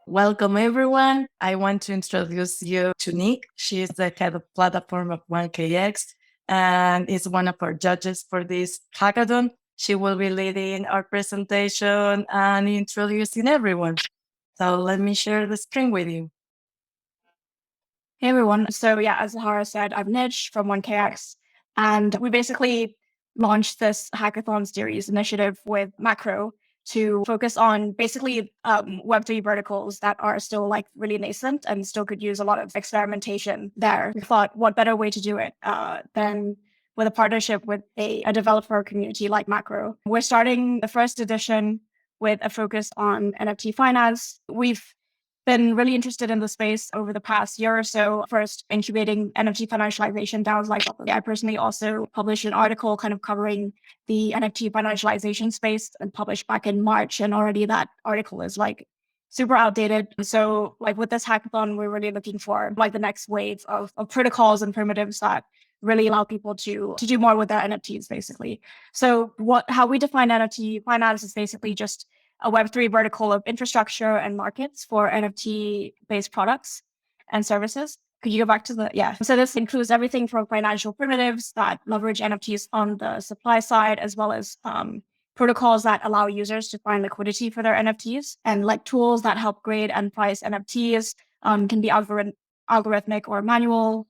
Welcome, everyone. I want to introduce you to Nick. She is the head of platform of 1KX and is one of our judges for this hackathon. She will be leading our presentation and introducing everyone. So let me share the screen with you. Hey, everyone. So yeah, as Zahara said, I'm Nij from 1KX, and we basically launched this hackathon series initiative with Macro to focus on basically Web3 verticals that are still like really nascent and still could use a lot of experimentation there. We thought, what better way to do it than with a partnership with a developer community like Macro. We're starting the first edition with a focus on NFT finance. We've been really interested in the space over the past year or so. First, incubating NFT financialization DAOs like I personally also published an article kind of covering the NFT financialization space and published back in March. And already that article is like super outdated. So like with this hackathon, we're really looking for like the next wave of protocols and primitives that really allow people to do more with their NFTs, basically. So how we define NFT finance is basically just a Web3 vertical of infrastructure and markets for NFT-based products and services. Could you go back to So this includes everything from financial primitives that leverage NFTs on the supply side, as well as protocols that allow users to find liquidity for their NFTs, and like tools that help grade and price NFTs, can be algorithmic or manual,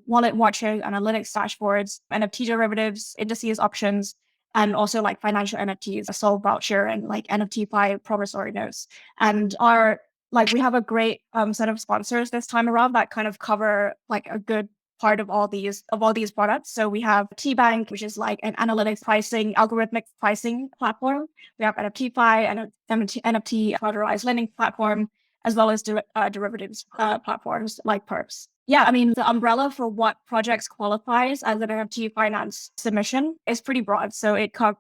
wallet watching, analytics dashboards, NFT derivatives, indices, options, and also like financial NFTs, a Soul Voucher, and like NFTfi promissory notes. And we have a great set of sponsors this time around that kind of cover like a good part of all these products. So we have T-Bank, which is like an analytics pricing, algorithmic pricing platform. We have NFTfi and NFT collateralized lending platform, as well as derivatives platforms like Perps. Yeah, I mean, the umbrella for what projects qualifies as an NFT finance submission is pretty broad. So it can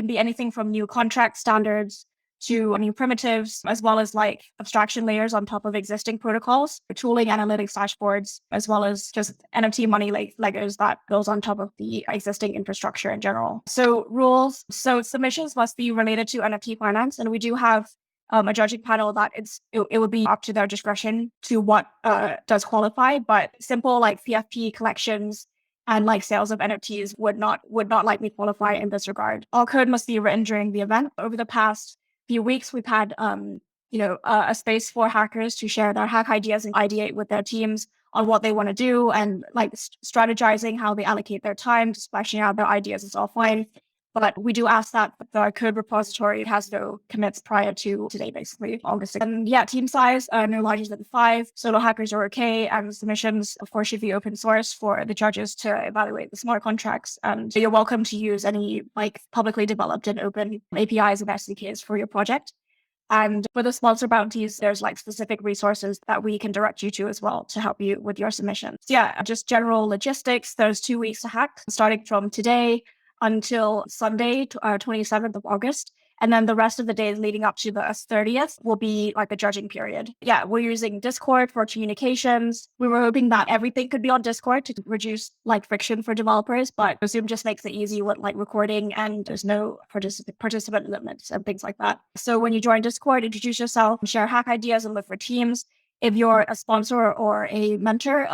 be anything from new contract standards to new primitives, as well as like abstraction layers on top of existing protocols, tooling, analytics dashboards, as well as just NFT money ledgers that goes on top of the existing infrastructure in general. So rules. So submissions must be related to NFT finance, and we do have a judging panel that it would be up to their discretion to what does qualify, but simple like PFP collections and like sales of NFTs would not likely qualify in this regard. All code must be written during the event. Over the past few weeks, we've had a space for hackers to share their hack ideas and ideate with their teams on what they want to do, and like strategizing how they allocate their time to splashing out their ideas is all fine. But we do ask that the code repository has no commits prior to today, basically, August 6th. And yeah, team size, no larger than 5. Solo hackers are okay. And submissions, of course, should be open source for the judges to evaluate the smart contracts. And you're welcome to use any like publicly developed and open APIs and SDKs for your project. And for the sponsor bounties, there's like specific resources that we can direct you to as well to help you with your submissions. Yeah, just general logistics. There's 2 weeks to hack, starting from today until Sunday, 27th of August. And then the rest of the days leading up to the 30th will be like a judging period. Yeah, we're using Discord for communications. We were hoping that everything could be on Discord to reduce like friction for developers, but Zoom just makes it easy with like recording, and there's no participant limits and things like that. So when you join Discord, introduce yourself, share hack ideas, and look for teams. If you're a sponsor or a mentor,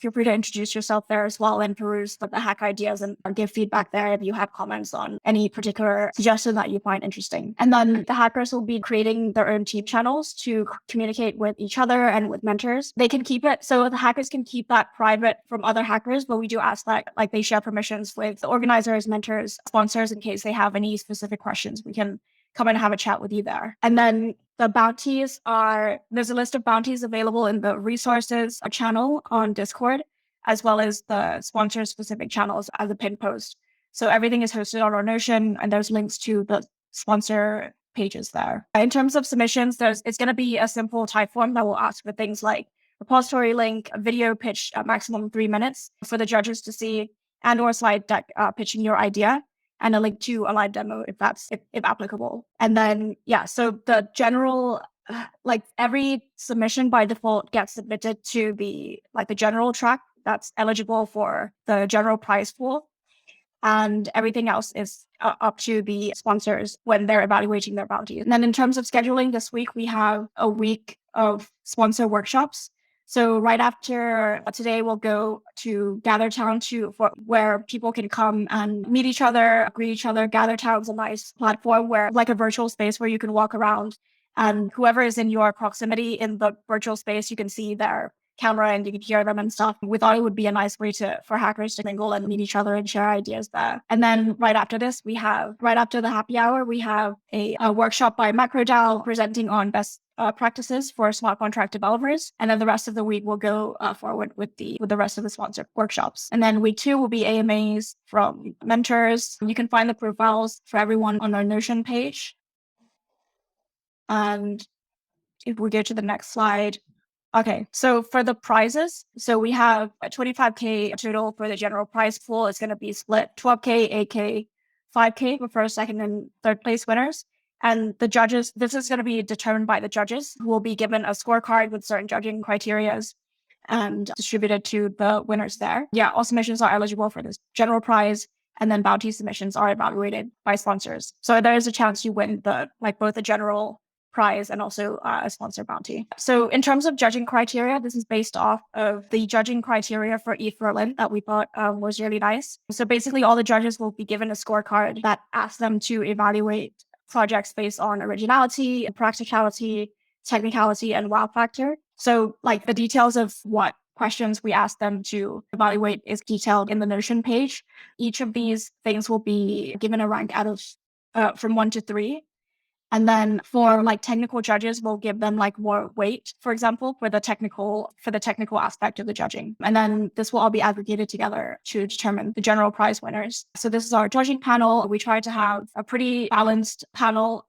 feel free to introduce yourself there as well and peruse the hack ideas and give feedback there if you have comments on any particular suggestion that you find interesting. And then the hackers will be creating their own team channels to communicate with each other and with mentors. They can keep it, so the hackers can keep that private from other hackers, but we do ask that like they share permissions with the organizers, mentors, sponsors in case they have any specific questions. We can come and have a chat with you there. And then the bounties there's a list of bounties available in the resources channel on Discord, as well as the sponsor specific channels as a pinned post. So everything is hosted on our Notion, and there's links to the sponsor pages there. In terms of submissions, it's going to be a simple type form that will ask for things like repository link, a video pitch at maximum 3 minutes for the judges to see, and or slide deck pitching your idea, and a link to a live demo if applicable. And then, so the general, like every submission by default gets submitted to the general track that's eligible for the general prize pool. and everything else is up to the sponsors when they're evaluating their bounties. And then in terms of scheduling, this week we have a week of sponsor workshops. So right after today, we'll go to GatherTown where people can come and meet each other, greet each other. GatherTown's a nice platform where, like a virtual space where you can walk around, and whoever is in your proximity in the virtual space, you can see their camera and you can hear them and stuff. We thought it would be a nice way for hackers to mingle and meet each other and share ideas there. And then right after this, right after the happy hour, we have a workshop by MacroDAO presenting on best practices for smart contract developers. And then the rest of the week will go forward with the rest of the sponsored workshops. And then week 2 will be AMAs from mentors. You can find the profiles for everyone on our Notion page. And if we go to the next slide. Okay, so for the prizes, so we have a 25K total for the general prize pool. It's going to be split 12K, 8K, 5K for first, second, and third place winners. And the judges, this is going to be determined by the judges, who will be given a scorecard with certain judging criterias and distributed to the winners there. Yeah, all submissions are eligible for this general prize, and then bounty submissions are evaluated by sponsors. So there is a chance you win both the general prize and also a sponsor bounty. So in terms of judging criteria, this is based off of the judging criteria for ETH Berlin that we thought was really nice. So basically all the judges will be given a scorecard that asks them to evaluate projects based on originality, practicality, technicality, and wow factor. So like the details of what questions we ask them to evaluate is detailed in the Notion page. Each of these things will be given a rank out of from 1 to 3. And then for technical judges, we'll give them more weight, for example, for the technical aspect of the judging. And then this will all be aggregated together to determine the general prize winners. So this is our judging panel. We try to have a pretty balanced panel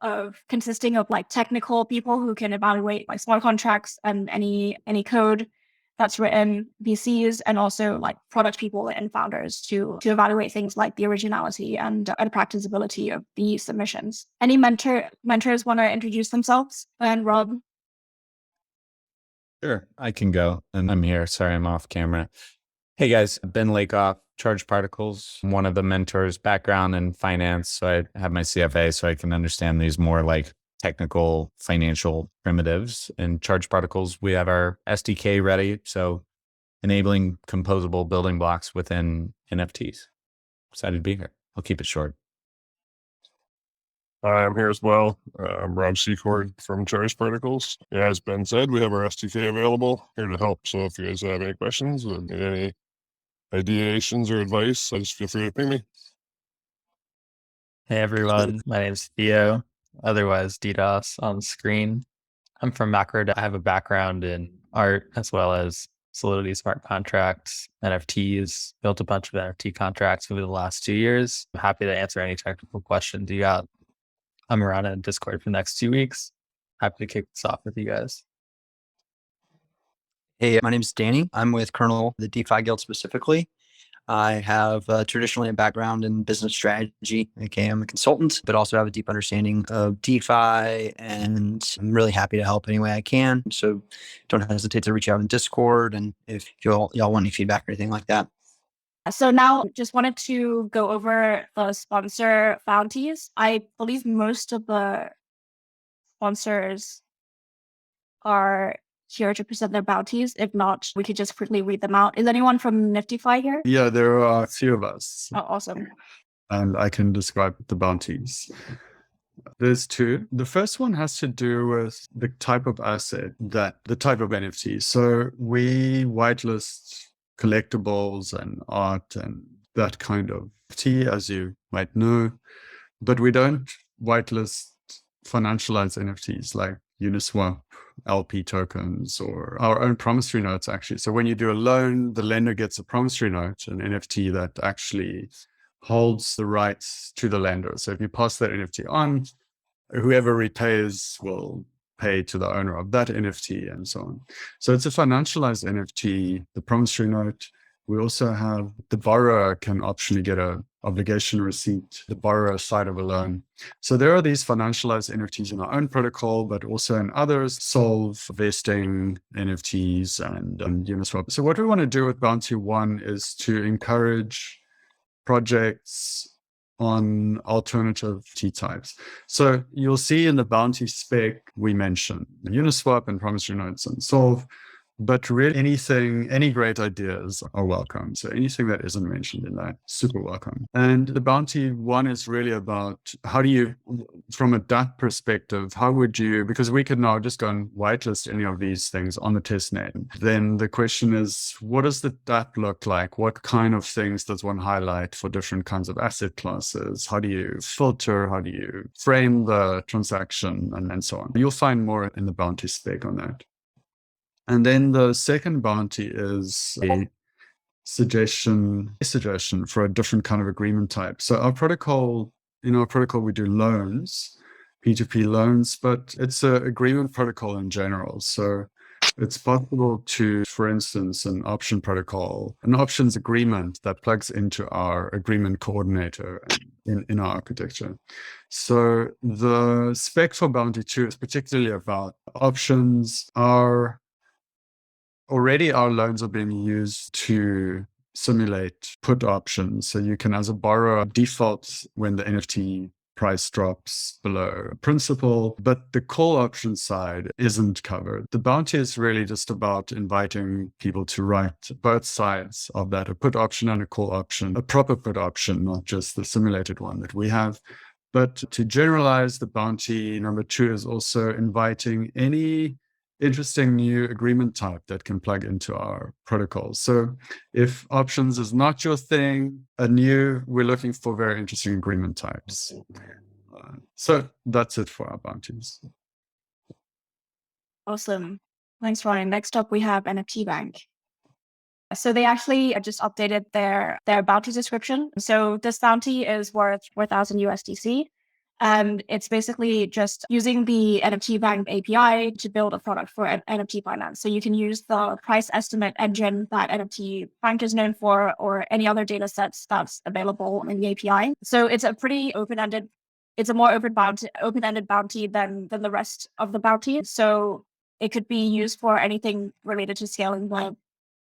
consisting of technical people who can evaluate smart contracts and any code that's written, VCs, and also product people and founders to evaluate things like the originality and practicability of the submissions. Any mentors want to introduce themselves? And Rob? Sure, I can go. And I'm here. Sorry, I'm off camera. Hey guys, Ben Lakeoff, Charge Particles, one of the mentors, background in finance. So I have my CFA so I can understand these more technical financial primitives. In Charge Particles, we have our SDK ready. So enabling composable building blocks within NFTs. Excited to be here. I'll keep it short. Hi, I'm here as well. I'm Rob Secord from Charge Particles. Yeah, as Ben said, we have our SDK available here to help. So if you guys have any questions or any ideations or advice, just feel free to ping me. Hey everyone, my name's Theo, otherwise DDoS on screen. I'm from MacroDAO. I have a background in art as well as Solidity smart contracts, NFTs, built a bunch of NFT contracts over the last 2 years. I'm happy to answer any technical questions you got. I'm around in Discord for the next 2 weeks. Happy to kick this off with you guys. Hey, my name's Danny. I'm with Kernel, the DeFi Guild specifically. I have traditionally a background in business strategy. Okay, I'm a consultant, but also have a deep understanding of DeFi, and I'm really happy to help any way I can. So don't hesitate to reach out in Discord, and if y'all want any feedback or anything like that. So now just wanted to go over the sponsor bounties. I believe most of the sponsors are here to present their bounties. If not, we could just quickly read them out. Is anyone from NFTfi here? Yeah, there are a few of us. Oh, awesome. And I can describe the bounties. There's 2. The first one has to do with the type of asset, the type of NFT. So we whitelist collectibles and art and that kind of NFT, as you might know, but we don't whitelist financialized NFTs like Uniswap, LP tokens, or our own promissory notes, actually. So when you do a loan, the lender gets a promissory note, an NFT that actually holds the rights to the lender. So if you pass that NFT on, whoever repays will pay to the owner of that NFT and so on. So it's a financialized NFT, the promissory note. We also have the borrower can optionally get a obligation receipt, the borrower side of a loan. So there are these financialized NFTs in our own protocol, but also in others, Solve, vesting NFTs, and Uniswap. So what we want to do with Bounty 1 is to encourage projects on alternative T types. So you'll see in the bounty spec, we mentioned Uniswap and promissory notes and Solve, but really anything, any great ideas are welcome. So anything that isn't mentioned in that, super welcome. And the bounty one is really about how do you, from a DApp perspective, how would you, because we could now just go and whitelist any of these things on the testnet. Then the question is, what does the DApp look like? What kind of things does one highlight for different kinds of asset classes? How do you filter? How do you frame the transaction and so on? You'll find more in the bounty spec on that. And then the second bounty is a suggestion for a different kind of agreement type. So in our protocol, we do loans, P2P loans, but it's an agreement protocol in general. So it's possible to, for instance, an option protocol, an options agreement that plugs into our agreement coordinator in our architecture. So the spec for Bounty 2 is particularly about options. Already our loans are being used to simulate put options. So you can, as a borrower, default when the NFT price drops below principal, but the call option side isn't covered. The bounty is really just about inviting people to write both sides of that, a put option and a call option, a proper put option, not just the simulated one that we have. But to generalize, the bounty number 2 is also inviting any interesting new agreement type that can plug into our protocol. So if options is not your thing, we're looking for very interesting agreement types. So that's it for our bounties. Awesome. Thanks, Ronin. Next up, we have NFT Bank. So they actually just updated their bounty description. So this bounty is worth 4,000 USDC. And it's basically just using the NFT Bank API to build a product for NFT finance. So you can use the price estimate engine that NFT Bank is known for, or any other data sets that's available in the API. So it's a pretty open-ended, it's a more open-ended bounty than the rest of the bounty. So it could be used for anything related to scaling the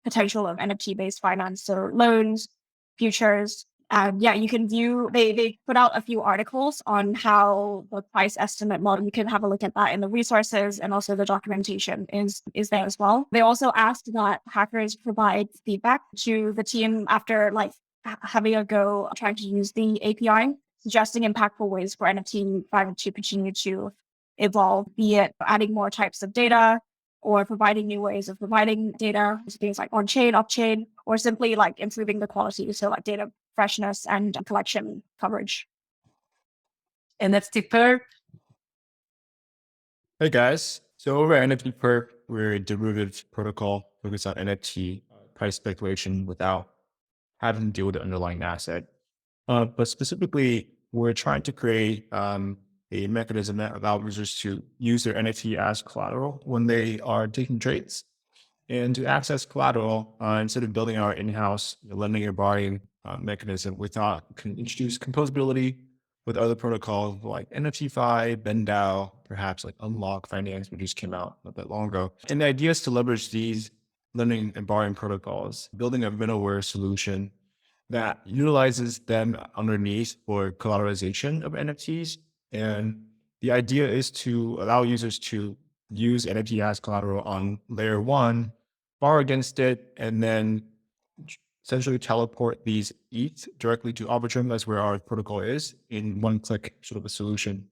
potential of NFT-based finance, so loans, futures. You can view, they put out a few articles on how the price estimate model, you can have a look at that in the resources, and also the documentation is there as well. They also asked that hackers provide feedback to the team after having a go trying to use the API, suggesting impactful ways for NFT to continue to evolve, be it adding more types of data, or providing new ways of providing data, things like on-chain, off-chain, or simply improving the quality, so data freshness and collection coverage. NFT Perp. Hey guys, so over at NFT Perp, we're a derivative protocol focused on NFT price speculation without having to deal with the underlying asset. But specifically, we're trying to create a mechanism that allows users to use their NFT as collateral when they are taking trades. And to access collateral, instead of building our in-house lending or borrowing mechanism, we thought can introduce composability with other protocols like NFTfi, BendDAO, perhaps like Unlock Finance, which just came out a bit long ago. And the idea is to leverage these lending and borrowing protocols, building a middleware solution that utilizes them underneath for collateralization of NFTs. And the idea is to allow users to use NFT as collateral on layer 1, borrow against it, and then essentially teleport these ETH directly to Arbitrum. That's where our protocol is, in one click sort of a solution.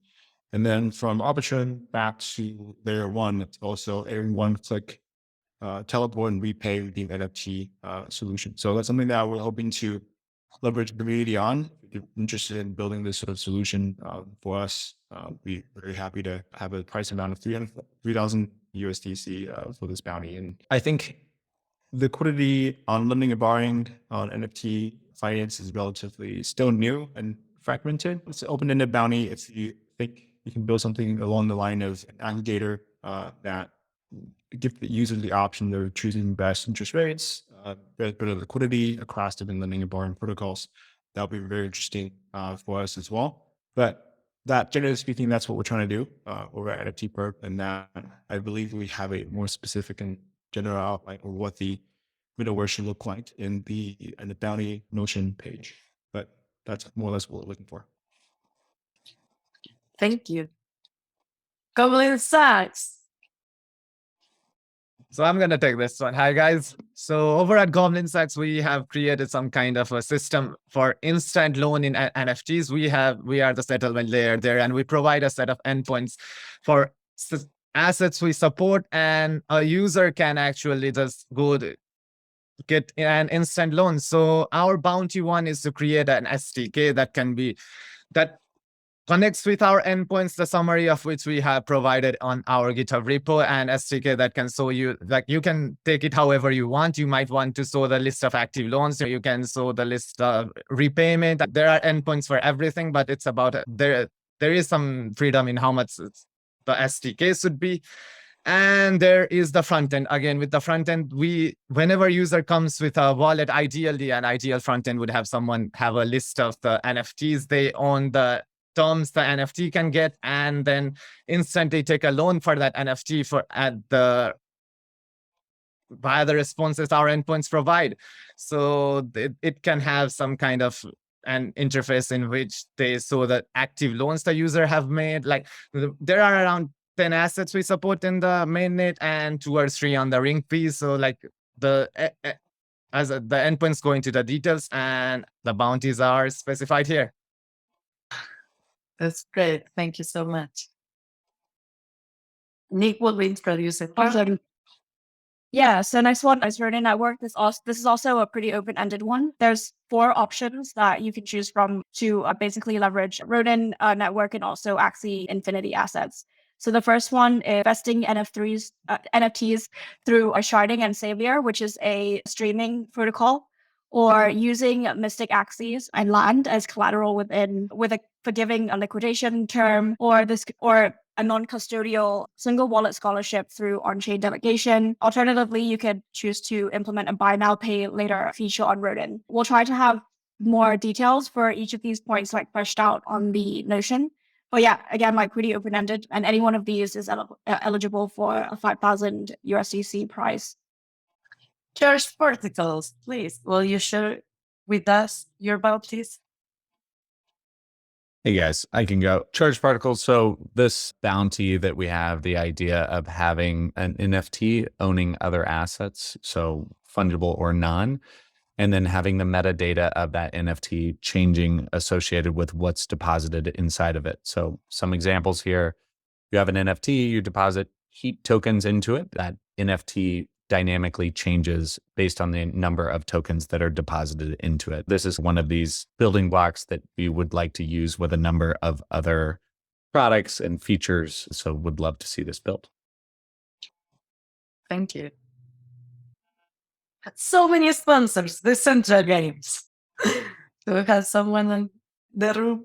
And then from Arbitrum back to layer 1, it's also a one click teleport and repay the NFT solution. So that's something that we're hoping to leverage the community on. If you're interested in building this sort of solution for us, we're very happy to have a price amount of 3,000 USDC for this bounty. And I think liquidity on lending and borrowing on NFT finance is relatively still new and fragmented. It's an open-ended bounty. If you think you can build something along the line of an aggregator that give the users the option of choosing best interest rates, better liquidity across different lending and borrowing protocols, that'll be very interesting for us as well. But that, generally speaking, that's what we're trying to do over at NFT Perp, and that I believe we have a more specific and general outline of what the middleware should look like in the bounty notion page. But That's more or less what we're looking for. Thank you. Goblin Sachs. So I'm going to take this one. Hi, guys. So over at Goblin Sachs, we have created some kind of a system for instant loan in NFTs. We are the settlement layer there, and we provide a set of endpoints for assets we support, and a user can actually just go to get an instant loan. So our bounty one is to create an SDK that connects with our endpoints, the summary of which we have provided on our GitHub repo, and SDK that can show you, like, you can take it however you want. You might want to show the list of active loans. You can show the list of repayment. There are endpoints for everything, but it's about there is some freedom in how much the SDK should be. And there is the front end. Again, with the front end, whenever user comes with a wallet, ideally an ideal front end would have someone have a list of the NFTs they own, the terms the NFT can get, and then instantly take a loan for that NFT via the responses our endpoints provide. So it can have some kind of an interface in which they show the active loans the user have made. Like, there are around 10 assets we support in the mainnet and 2 or 3 on the ring piece. So like as the endpoints go into the details, and the bounties are specified here. That's great. Thank you so much. Nick will introduce it. Awesome. Yeah, so next one is Ronin Network. This is also a pretty open-ended one. There's 4 options that you can choose from to basically leverage Ronin Network and also Axie Infinity assets. So the first one is investing NFTs through a sharding and Savior, which is a streaming protocol, or using Mystic Axies and land as collateral with a forgiving a liquidation term, or a non-custodial single wallet scholarship through on-chain delegation. Alternatively, you could choose to implement a buy now, pay later feature on Ronin. We'll try to have more details for each of these points like fleshed out on the Notion. But yeah, again, like pretty open-ended, and any one of these is eligible for a 5,000 USDC price. Charge Particles, please. Will you share with us your bounties? Hey guys, I can go. Charge Particles. So this bounty that we have, the idea of having an NFT owning other assets, so fungible or non, and then having the metadata of that NFT changing associated with what's deposited inside of it. So some examples here, you have an NFT, you deposit heat tokens into it. That NFT dynamically changes based on the number of tokens that are deposited into it. This is one of these building blocks that we would like to use with a number of other products and features. So would love to see this built. Thank you. So many sponsors, Decentral games. Do we have someone in the room?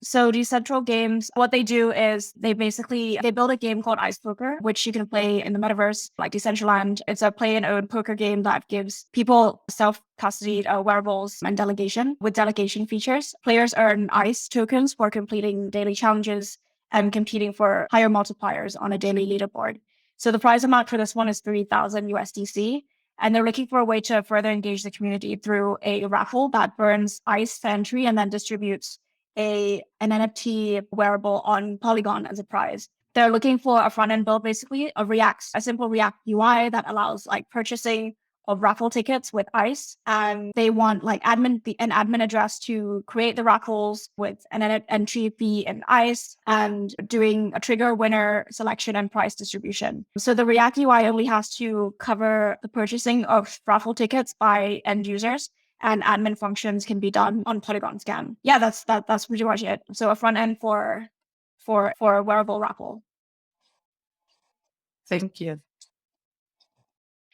So Decentral Games, what they do is they build a game called Ice Poker, which you can play in the metaverse, like Decentraland. It's a play and own poker game that gives people self-custodied wearables and delegation with delegation features. Players earn ICE tokens for completing daily challenges and competing for higher multipliers on a daily leaderboard. So the prize amount for this one is 3,000 USDC. And they're looking for a way to further engage the community through a raffle that burns ICE for entry and then distributes an NFT wearable on Polygon as a prize. They're looking for a front-end build, basically, a simple React UI that allows like purchasing of raffle tickets with ICE. And they want like an admin address to create the raffles with an entry fee in ICE and doing a trigger winner selection and price distribution. So the React UI only has to cover the purchasing of raffle tickets by end users, and admin functions can be done on Polygon Scan. Yeah, that's pretty much it. So a front end for a wearable raffle. Thank you.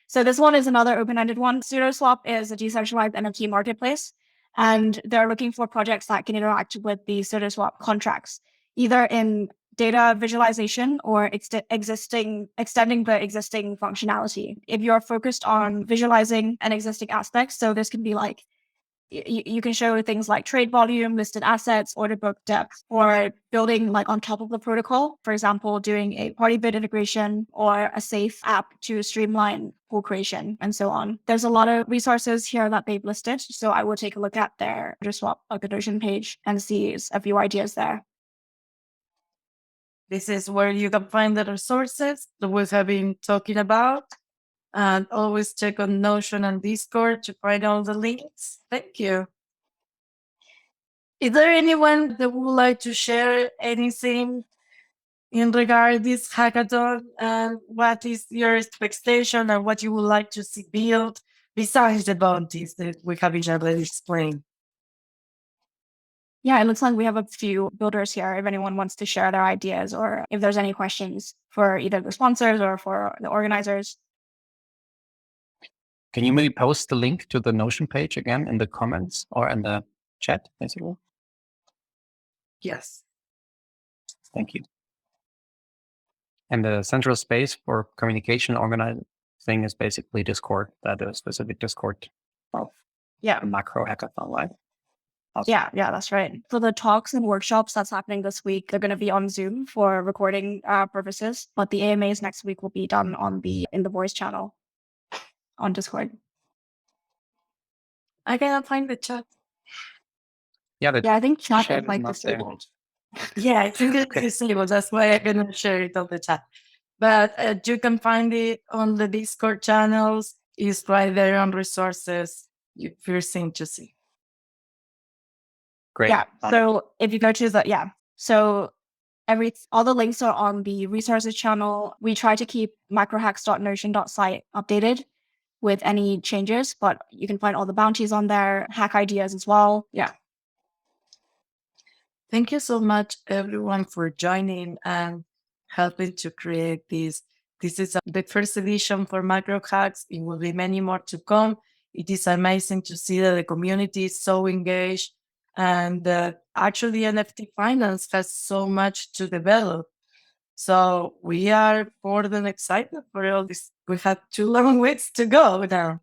So this one is another open-ended one. Sudoswap is a decentralized NFT marketplace, and they're looking for projects that can interact with the Sudoswap contracts, either in data visualization or extending the existing functionality. If you're focused on visualizing an existing aspect, so this can be like you can show things like trade volume, listed assets, order book depth, or building like on top of the protocol. For example, doing a party bid integration or a safe app to streamline pool creation and so on. There's a lot of resources here that they've listed. So I will take a look at their Sudoswap Notion page and see a few ideas there. This is where you can find the resources that we have been talking about. And always check on Notion and Discord to find all the links. Thank you. Is there anyone that would like to share anything in regard to this hackathon? And what is your expectation and what you would like to see built besides the bounties that we have been already explained? Yeah, it looks like we have a few builders here. If anyone wants to share their ideas or if there's any questions for either the sponsors or for the organizers. Can you maybe post the link to the Notion page again in the comments or in the chat, basically? Yes. Thank you. And the central space for communication organizing is basically Discord, that is specific Discord of macro hackathon, right? Yeah, that's right. For the talks and workshops that's happening this week, they're going to be on Zoom for recording purposes, but the AMAs next week will be done in the voice channel on Discord. I cannot find the chat. Yeah, I think chat chat is like not there. disabled. Yeah, I think it's disabled. That's why I cannot share it on the chat. But you can find it on the Discord channels. It's right there on resources if you're interested. Great. Yeah. So if you go to the so all the links are on the resources channel. We try to keep macrohacks.notion.site updated with any changes, but you can find all the bounties on there, hack ideas as well. Yeah. Thank you so much, everyone, for joining and helping to create this. This is the first edition for Macro Hacks. It will be many more to come. It is amazing to see that the community is so engaged and actually NFT finance has so much to develop. So we are more than excited for all this. We have 2 long weeks to go now.